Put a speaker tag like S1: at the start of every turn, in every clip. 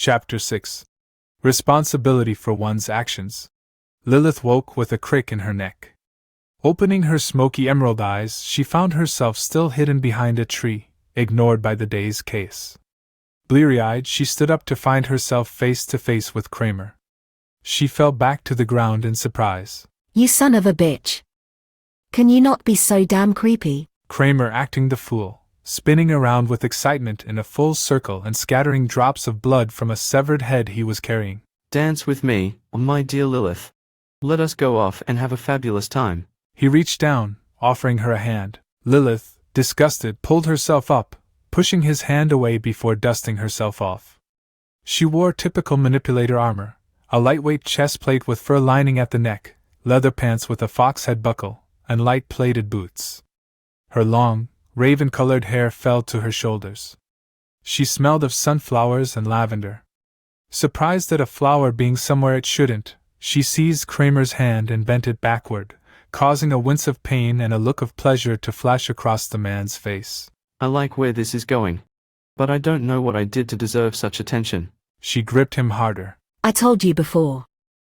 S1: Chapter 6. Responsibility for one's actions. Lilith woke with a crick in her neck. Opening her smoky emerald eyes, she found herself still hidden behind a tree, ignored by the day's chaos. Bleary-eyed, she stood up to find herself face to face with Kramer. She fell back to the ground in surprise.
S2: You son of a bitch. Can you not be so damn creepy?
S1: Kramer acting the fool, spinning around with excitement in a full circle and scattering drops of blood from a severed head he was carrying.
S3: Dance with me, my dear Lilith. Let us go off and have a fabulous time.
S1: He reached down, offering her a hand. Lilith, disgusted, pulled herself up, pushing his hand away before dusting herself off. She wore typical manipulator armor, a lightweight chest plate with fur lining at the neck, leather pants with a fox head buckle, and light-plated boots. Her long, raven-colored hair fell to her shoulders. She smelled of sunflowers and lavender. Surprised at a flower being somewhere it shouldn't, she seized Kramer's hand and bent it backward, causing a wince of pain and a look of pleasure to flash across the man's face.
S3: I like where this is going. But I don't know what I did to deserve such attention.
S1: She gripped him harder.
S2: I told you before.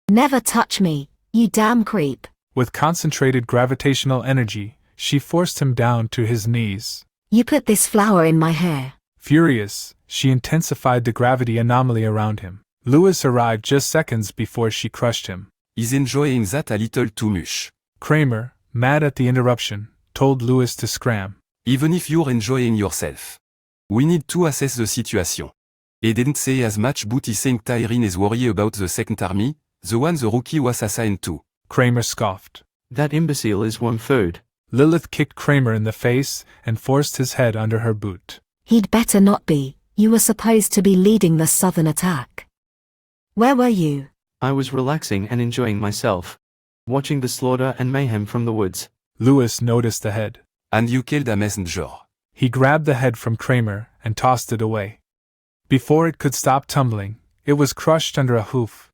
S2: Never touch me, you damn creep.
S1: With concentrated gravitational energy, she forced him down to his knees.
S2: You put this flower in my hair.
S1: Furious, she intensified the gravity anomaly around him. Lewis arrived just seconds before she crushed him.
S4: He's enjoying that a little too much.
S1: Kramer, mad at the interruption, told Lewis to scram.
S4: Even if you're enjoying yourself. We need to assess the situation. He didn't say as much, but he think Tyrene is worried about the second army, the one the rookie was assigned to.
S1: Kramer scoffed.
S3: That imbecile is one food.
S1: Lilith kicked Kramer in the face and forced his head under her boot.
S2: He'd better not be. You were supposed to be leading the southern attack. Where were you?
S3: I was relaxing and enjoying myself. Watching the slaughter and mayhem from the woods.
S1: Lewis noticed the head.
S4: And you killed a messenger.
S1: He grabbed the head from Kramer and tossed it away. Before it could stop tumbling, it was crushed under a hoof.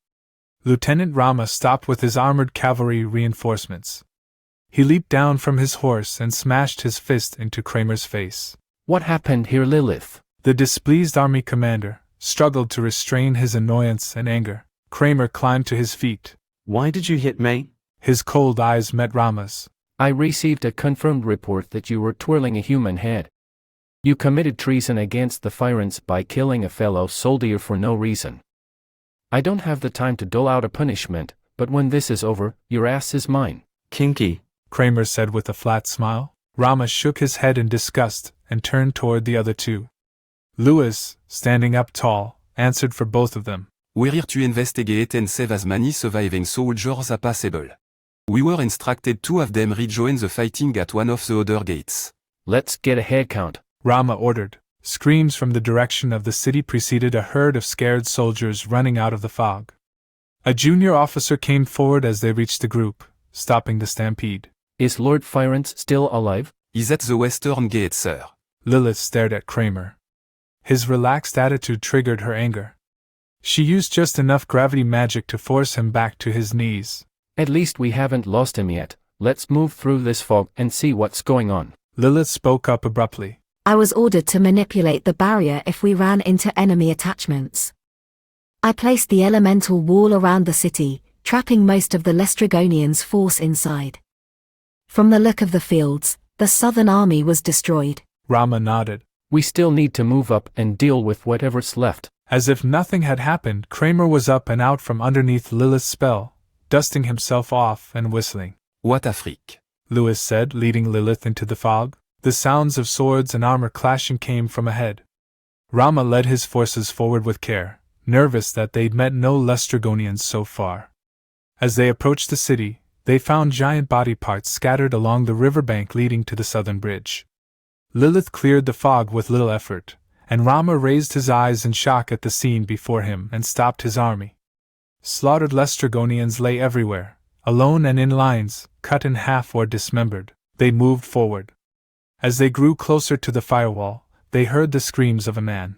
S1: Lieutenant Rama stopped with his armored cavalry reinforcements. He leaped down from his horse and smashed his fist into Kramer's face.
S5: What happened here, Lilith?
S1: The displeased army commander struggled to restrain his annoyance and anger. Kramer climbed to his feet.
S3: Why did you hit me?
S1: His cold eyes met Rama's.
S5: I received a confirmed report that you were twirling a human head. You committed treason against the Firans by killing a fellow soldier for no reason. I don't have the time to dole out a punishment, but when this is over, your ass is mine.
S3: Kinky,
S1: Kramer said with a flat smile. Rama shook his head in disgust and turned toward the other two. Lewis, standing up tall, answered for both of them.
S4: We're here to investigate and save as many surviving soldiers as possible. We were instructed to have them rejoin the fighting at one of the other gates.
S5: Let's get a head count,
S1: Rama ordered. Screams from the direction of the city preceded a herd of scared soldiers running out of the fog. A junior officer came forward as they reached the group, stopping the stampede.
S5: Is Lord Firans still alive?
S4: He's at the western gate, sir.
S1: Lilith stared at Kramer. His relaxed attitude triggered her anger. She used just enough gravity magic to force him back to his knees.
S5: At least we haven't lost him yet. Let's move through this fog and see what's going on.
S1: Lilith spoke up abruptly.
S2: I was ordered to manipulate the barrier if we ran into enemy attachments. I placed the elemental wall around the city, trapping most of the Lestrygonians' force inside. From the look of the fields, the southern army was destroyed.
S1: Rama nodded.
S5: We still need to move up and deal with whatever's left.
S1: As if nothing had happened, Kramer was up and out from underneath Lilith's spell, dusting himself off and whistling.
S4: What a freak,
S1: Lewis said, leading Lilith into the fog. The sounds of swords and armor clashing came from ahead. Rama led his forces forward with care, nervous that they'd met no Lestrygonians so far. As they approached the city, they found giant body parts scattered along the riverbank leading to the southern bridge. Lilith cleared the fog with little effort, and Rama raised his eyes in shock at the scene before him and stopped his army. Slaughtered Lestrygonians lay everywhere, alone and in lines, cut in half or dismembered. They moved forward. As they grew closer to the firewall, they heard the screams of a man.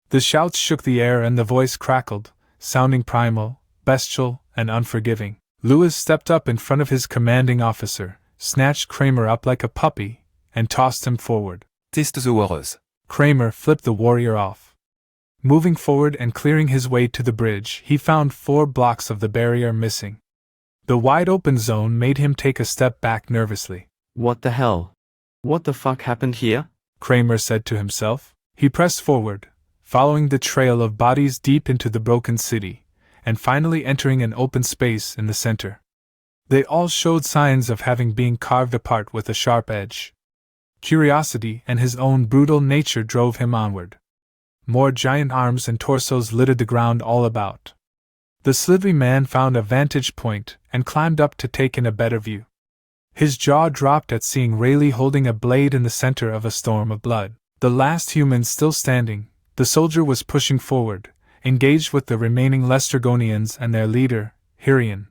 S1: The shouts shook the air and the voice crackled, sounding primal, bestial, and unforgiving. Lewis stepped up in front of his commanding officer, snatched Kramer up like a puppy, and tossed him forward.
S4: Taste the horrors.
S1: Kramer flipped the warrior off. Moving forward and clearing his way to the bridge, he found 4 blocks of the barrier missing. The wide-open zone made him take a step back nervously.
S3: What the hell? What the fuck happened here?
S1: Kramer said to himself. He pressed forward, following the trail of bodies deep into the broken city, and finally entering an open space in the center. They all showed signs of having been carved apart with a sharp edge. Curiosity and his own brutal nature drove him onward. More giant arms and torsos littered the ground all about. The slithery man found a vantage point and climbed up to take in a better view. His jaw dropped at seeing Rayleigh holding a blade in the center of a storm of blood. The last human still standing, the soldier was pushing forward, engaged with the remaining Lestrygonians and their leader, Hirian.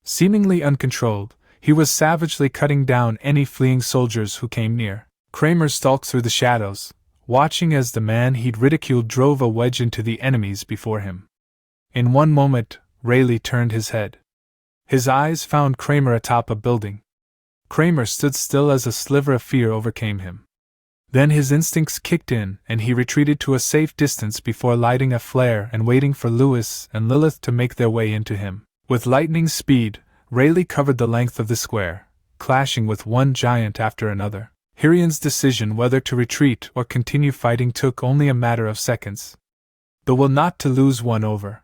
S1: Seemingly uncontrolled, he was savagely cutting down any fleeing soldiers who came near. Kramer stalked through the shadows, watching as the man he'd ridiculed drove a wedge into the enemies before him. In one moment, Rayleigh turned his head. His eyes found Kramer atop a building. Kramer stood still as a sliver of fear overcame him. Then his instincts kicked in and he retreated to a safe distance before lighting a flare and waiting for Lewis and Lilith to make their way into him. With lightning speed, Rayleigh covered the length of the square, clashing with one giant after another. Hirian's decision whether to retreat or continue fighting took only a matter of seconds. The will not to lose won over.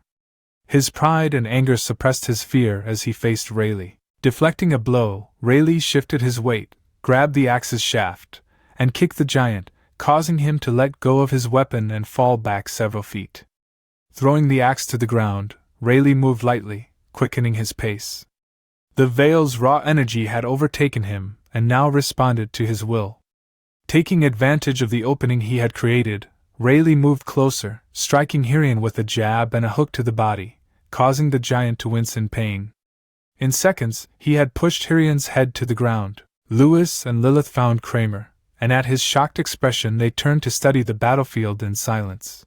S1: His pride and anger suppressed his fear as he faced Rayleigh. Deflecting a blow, Rayleigh shifted his weight, grabbed the axe's shaft, and kicked the giant, causing him to let go of his weapon and fall back several feet. Throwing the axe to the ground, Rayleigh moved lightly, quickening his pace. The Veil's raw energy had overtaken him and now responded to his will. Taking advantage of the opening he had created, Rayleigh moved closer, striking Hirian with a jab and a hook to the body, causing the giant to wince in pain. In seconds, he had pushed Hirian's head to the ground. Lewis and Lilith found Kramer, and at his shocked expression they turned to study the battlefield in silence.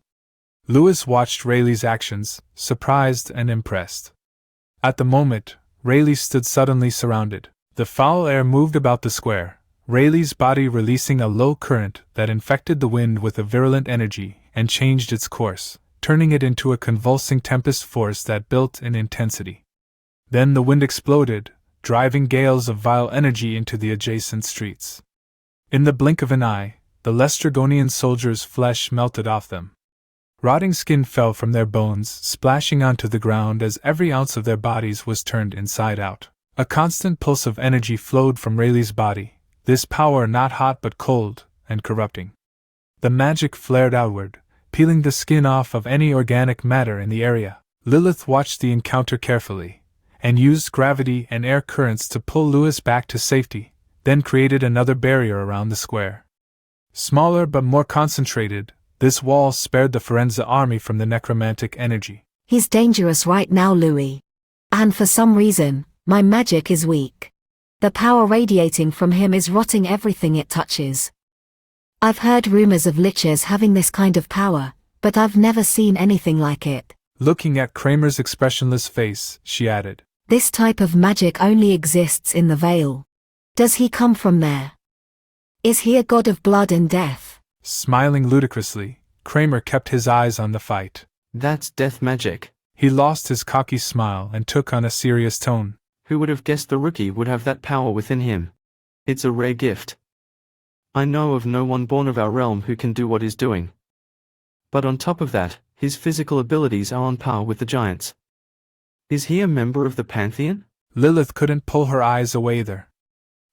S1: Lewis watched Rayleigh's actions, surprised and impressed. At the moment, Rayleigh stood suddenly surrounded. The foul air moved about the square, Rayleigh's body releasing a low current that infected the wind with a virulent energy and changed its course, turning it into a convulsing tempest force that built in intensity. Then the wind exploded, driving gales of vile energy into the adjacent streets. In the blink of an eye, the Lestrygonian soldiers' flesh melted off them. Rotting skin fell from their bones, splashing onto the ground as every ounce of their bodies was turned inside out. A constant pulse of energy flowed from Rayleigh's body, this power not hot but cold and corrupting. The magic flared outward, peeling the skin off of any organic matter in the area. Lilith watched the encounter carefully, and used gravity and air currents to pull Lewis back to safety, then created another barrier around the square. Smaller but more concentrated, this wall spared the Firenze army from the necromantic energy.
S2: He's dangerous right now, Louis. And for some reason, my magic is weak. The power radiating from him is rotting everything it touches. I've heard rumors of liches having this kind of power, but I've never seen anything like it.
S1: Looking at Kramer's expressionless face, she added,
S2: This type of magic only exists in the Veil. Does he come from there? Is he a god of blood and death?
S1: Smiling ludicrously, Kramer kept his eyes on the fight.
S3: That's death magic.
S1: He lost his cocky smile and took on a serious tone.
S3: Who would have guessed the rookie would have that power within him? It's a rare gift. I know of no one born of our realm who can do what he's doing. But on top of that, his physical abilities are on par with the giants. Is he a member of the Pantheon?
S1: Lilith couldn't pull her eyes away there.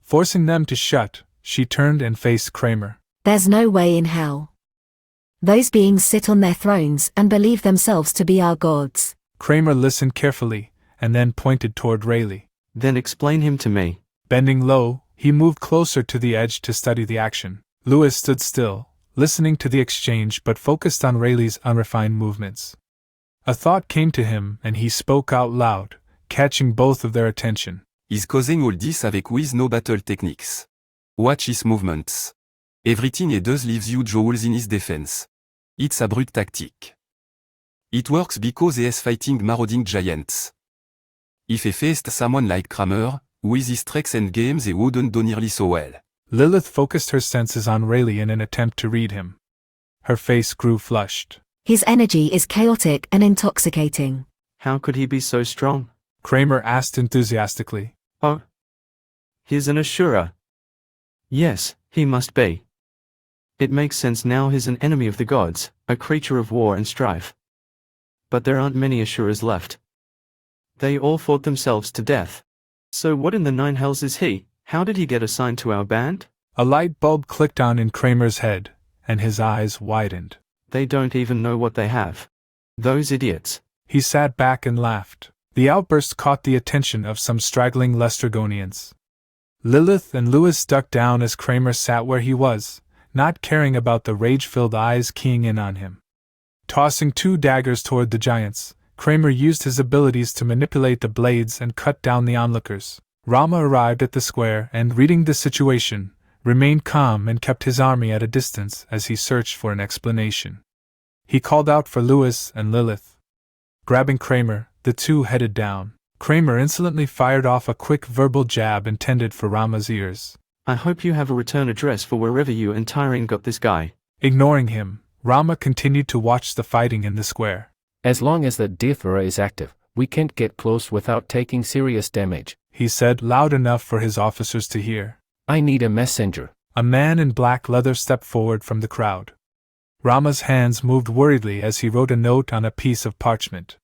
S1: Forcing them to shut, she turned and faced Kramer.
S2: There's no way in hell. Those beings sit on their thrones and believe themselves to be our gods.
S1: Kramer listened carefully, and then pointed toward Rayleigh.
S3: Then explain him to me.
S1: Bending low, he moved closer to the edge to study the action. Lewis stood still, listening to the exchange but focused on Rayleigh's unrefined movements. A thought came to him and he spoke out loud, catching both of their attention.
S4: He's causing all this avec with no battle techniques. Watch his movements. Everything he does leaves huge holes in his defense. It's a brute tactic. It works because he is fighting marauding giants. If he faced someone like Kramer, with his tricks and games he wouldn't do nearly so well.
S1: Lilith focused her senses on Rayleigh in an attempt to read him. Her face grew flushed.
S2: His energy is chaotic and intoxicating.
S3: How could he be so strong?
S1: Kramer asked enthusiastically.
S3: Oh. He's an Asura. Yes, he must be. It makes sense now, he's an enemy of the gods, a creature of war and strife. But there aren't many Asuras left. They all fought themselves to death. So what in the nine hells is he? How did he get assigned to our band?
S1: A light bulb clicked on in Kramer's head, and his eyes widened.
S3: They don't even know what they have. Those idiots.
S1: He sat back and laughed. The outburst caught the attention of some straggling Lestrygonians. Lilith and Lewis ducked down as Kramer sat where he was, not caring about the rage-filled eyes keying in on him. Tossing two daggers toward the giants, Kramer used his abilities to manipulate the blades and cut down the onlookers. Rama arrived at the square and, reading the situation, remained calm and kept his army at a distance as he searched for an explanation. He called out for Lewis and Lilith. Grabbing Kramer, the two headed down. Kramer insolently fired off a quick verbal jab intended for Rama's ears.
S3: I hope you have a return address for wherever you and Tyrene got this guy.
S1: Ignoring him, Rama continued to watch the fighting in the square.
S5: As long as the Dithara is active, we can't get close without taking serious damage,
S1: he said loud enough for his officers to hear.
S5: I need a messenger.
S1: A man in black leather stepped forward from the crowd. Rama's hands moved worriedly as he wrote a note on a piece of parchment.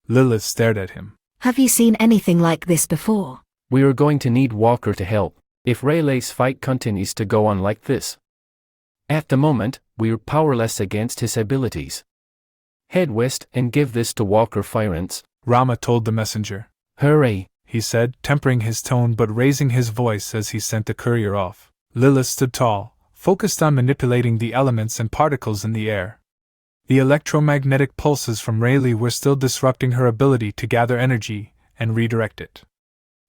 S1: Lilith stared at him.
S2: Have you seen anything like this before?
S5: We are going to need Walker to help, if Rayleigh's fight continues to go on like this. At the moment, we are powerless against his abilities. Head west and give this to Walker Firence,
S1: Rama told the messenger.
S5: Hurry,
S1: he said, tempering his tone but raising his voice as he sent the courier off. Lilith stood tall, focused on manipulating the elements and particles in the air. The electromagnetic pulses from Rayleigh were still disrupting her ability to gather energy and redirect it.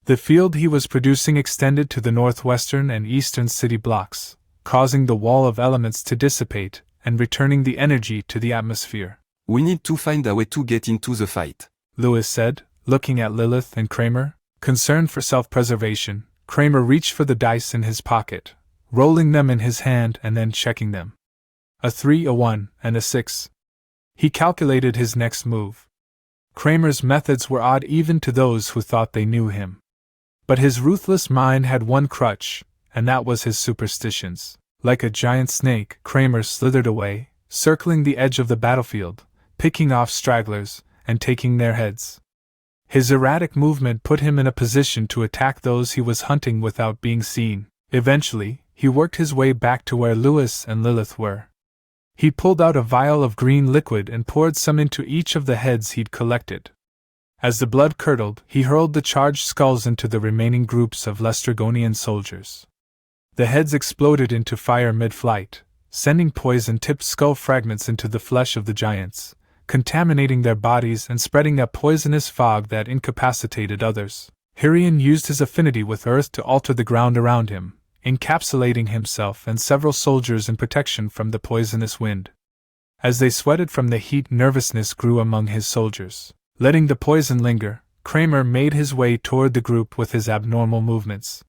S1: The field he was producing extended to the northwestern and eastern city blocks, causing the wall of elements to dissipate and returning the energy to the atmosphere.
S4: We need to find a way to get into the fight,
S1: Lewis said, looking at Lilith and Kramer. Concerned for self-preservation, Kramer reached for the dice in his pocket, rolling them in his hand and then checking them. A 3, a 1, and a 6. He calculated his next move. Kramer's methods were odd even to those who thought they knew him. But his ruthless mind had one crutch, and that was his superstitions. Like a giant snake, Kramer slithered away, circling the edge of the battlefield, picking off stragglers, and taking their heads. His erratic movement put him in a position to attack those he was hunting without being seen. Eventually, he worked his way back to where Lewis and Lilith were. He pulled out a vial of green liquid and poured some into each of the heads he'd collected. As the blood curdled, he hurled the charged skulls into the remaining groups of Lestrygonian soldiers. The heads exploded into fire mid-flight, sending poison-tipped skull fragments into the flesh of the giants, contaminating their bodies and spreading a poisonous fog that incapacitated others. Hirian used his affinity with earth to alter the ground around him, encapsulating himself and several soldiers in protection from the poisonous wind. As they sweated from the heat, nervousness grew among his soldiers. Letting the poison linger, Kramer made his way toward the group with his abnormal movements.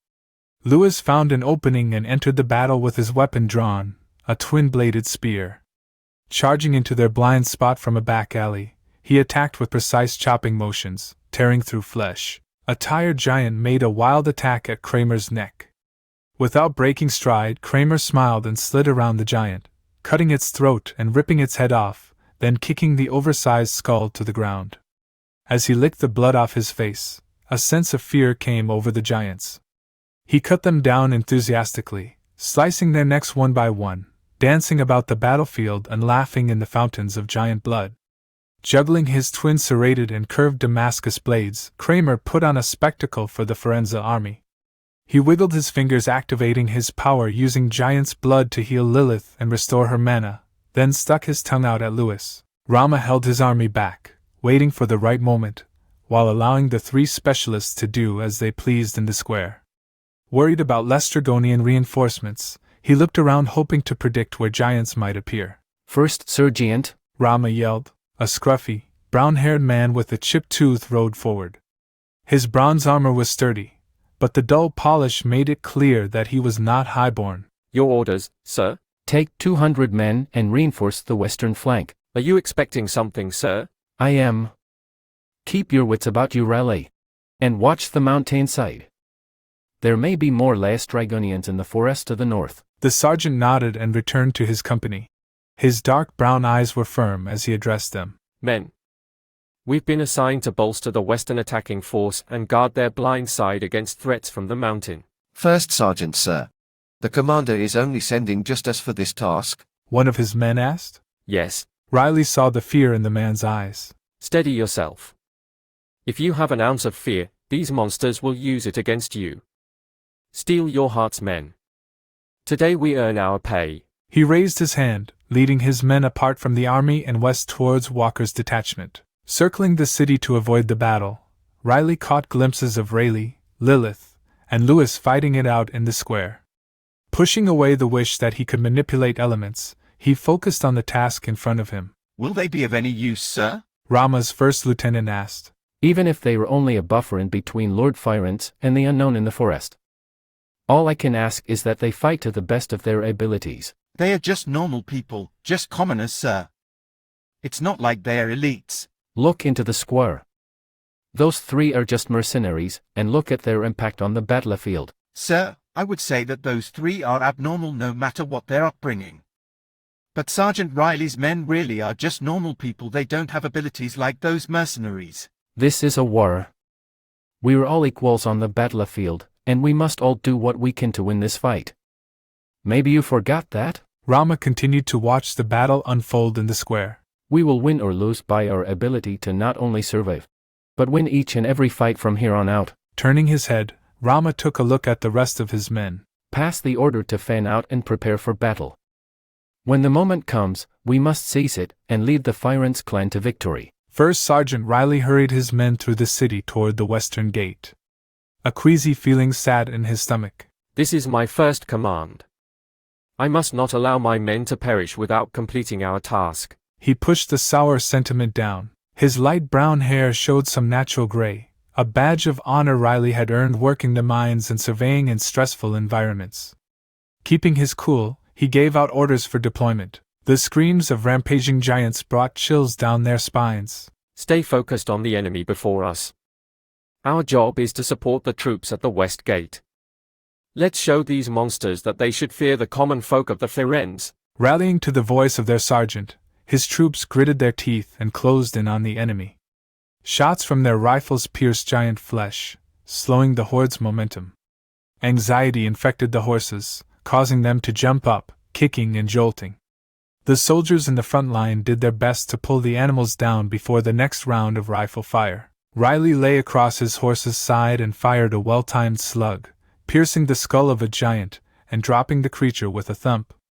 S1: Lewis found an opening and entered the battle with his weapon drawn, a twin-bladed spear. Charging into their blind spot from a back alley, he attacked with precise chopping motions, tearing through flesh. A tired giant made a wild attack at Kramer's neck. Without breaking stride, Kramer smiled and slid around the giant, cutting its throat and ripping its head off, then kicking the oversized skull to the ground. As he licked the blood off his face, a sense of fear came over the giants. He cut them down enthusiastically, slicing their necks one by one, dancing about the battlefield and laughing in the fountains of giant blood. Juggling his twin serrated and curved Damascus blades, Kramer put on a spectacle for the Firenze army. He wiggled his fingers, activating his power using giant's blood to heal Lilith and restore her mana, then stuck his tongue out at Lewis. Rama held his army back, waiting for the right moment, while allowing the three specialists to do as they pleased in the square. Worried about Lestrygonian reinforcements, he looked around hoping to predict where giants might appear.
S5: First Sergeant,
S1: Rama yelled. A scruffy, brown-haired man with a chipped tooth rode forward. His bronze armor was sturdy, but the dull polish made it clear that he was not highborn.
S6: Your orders, sir?
S5: Take 200 men and reinforce the western flank.
S6: Are you expecting something, sir?
S5: I am. Keep your wits about you, Riley. And watch the mountainside. There may be more Lestrygonians in the forest to the north.
S1: The sergeant nodded and returned to his company. His dark brown eyes were firm as he addressed them.
S6: Men. We've been assigned to bolster the western attacking force and guard their blind side against threats from the mountain.
S7: First Sergeant, sir. The commander is only sending just us for this task.
S1: One of his men asked.
S6: Yes.
S1: Riley saw the fear in the man's eyes.
S6: Steady yourself. If you have an ounce of fear, these monsters will use it against you. Steel your hearts, men. Today we earn our pay.
S1: He raised his hand, leading his men apart from the army and west towards Walker's detachment. Circling the city to avoid the battle, Riley caught glimpses of Rayleigh, Lilith, and Lewis fighting it out in the square. Pushing away the wish that he could manipulate elements, he focused on the task in front of him.
S8: Will they be of any use, sir?
S1: Rama's first lieutenant asked.
S5: Even if they were only a buffer in between Lord Fyrance and the unknown in the forest. All I can ask is that they fight to the best of their abilities.
S8: They are just normal people, just commoners, sir. It's not like they are elites.
S5: Look into the square. Those three are just mercenaries, and look at their impact on the battlefield.
S8: Sir, I would say that those three are abnormal no matter what their upbringing. But Sergeant Riley's men really are just normal people. They don't have abilities like those mercenaries.
S5: This is a war. We are all equals on the battlefield, and we must all do what we can to win this fight. Maybe you forgot that?
S1: Rama continued to watch the battle unfold in the square.
S5: We will win or lose by our ability to not only survive, but win each and every fight from here on out.
S1: Turning his head, Rama took a look at the rest of his men.
S5: Pass the order to fan out and prepare for battle. When the moment comes, we must seize it and lead the Fyrance clan to victory.
S1: First Sergeant Riley hurried his men through the city toward the western gate. A queasy feeling sat in his stomach.
S6: This is my first command. I must not allow my men to perish without completing our task.
S1: He pushed the sour sentiment down. His light brown hair showed some natural gray, a badge of honor Riley had earned working the mines and surveying in stressful environments. Keeping his cool, he gave out orders for deployment. The screams of rampaging giants brought chills down their spines.
S6: Stay focused on the enemy before us. Our job is to support the troops at the west gate. Let's show these monsters that they should fear the common folk of the Firenze.
S1: Rallying to the voice of their sergeant, his troops gritted their teeth and closed in on the enemy. Shots from their rifles pierced giant flesh, slowing the horde's momentum. Anxiety infected the horses, causing them to jump up, kicking and jolting. The soldiers in the front line did their best to pull the animals down before the next round of rifle fire. Riley lay across his horse's side and fired a well-timed slug, piercing the skull of a giant and dropping the creature with a thump.